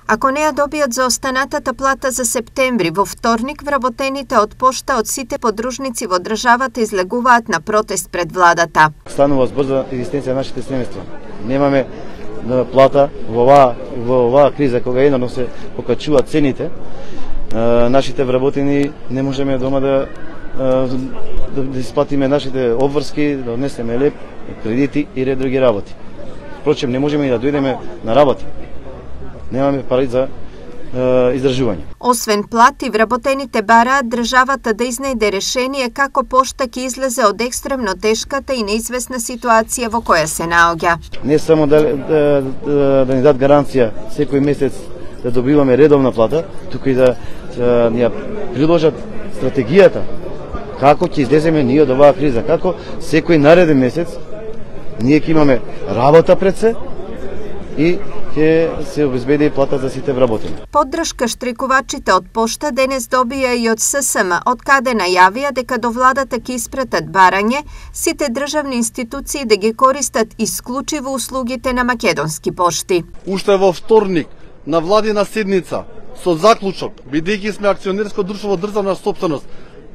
Ако не ја добијат за останатата плата за септември, во вторник вработените од пошта од сите подружници во државата излегуваат на протест пред владата. Станува збор за екзистенција на нашите семејства. Немаме плата во оваа криза кога еднорно се покачуваат цените. Нашите вработени не можеме дома да исплатиме нашите обврски, да однесеме леп, кредити и ред други работи. Впрочем, не можеме и да дојдеме на работа. Немаме пари за издржување. Освен плати, вработените бараат државата да изнајде решение како пошта ќе излезе од екстремно тешката и неизвестна ситуација во која се наоѓа. Не само да ни дадат гаранција секој месец да добиваме редовна плата, туку и да ни ја приложат стратегијата како ќе излеземе ние од оваа криза, како секој нареден месец ние ќе имаме работа пред се и ќе се обезбеди плата за сите вработени. Поддршка штрикувачите од пошта денес добија и од ССМ, од каде најавија дека до владата ќе испратат барање сите државни институции да ги користат исклучиво услугите на македонски пошти. Уште во вторник на владина седница со заклучок, бидејќи сме акционерско друштво во државна сопственост,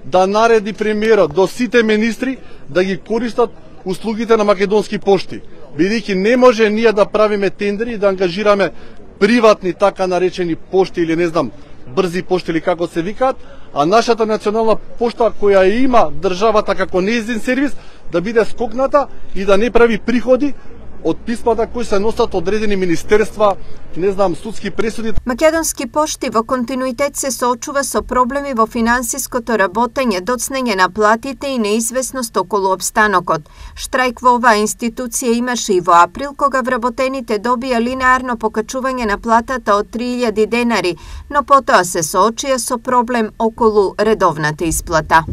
да нареди премиерот до сите министри да ги користат услугите на македонски пошти, бидејќи не може ние да правиме тендери и да ангажираме приватни така наречени пошти или не знам брзи пошти или како се викаат, а нашата национална пошта која има државата како нејзин сервис да биде скокната и да не прави приходи од писмата кои се носат одредени министерства, не знам, судски пресуди. Македонски пошти во континуитет се соочува со проблеми во финансиското работење, доцнење на платите и неизвестност околу опстанокот. Штрајк во оваа институција имаше и во април, кога вработените добија линеарно покачување на платата од 3000 денари, но потоа се соочија со проблем околу редовната исплата.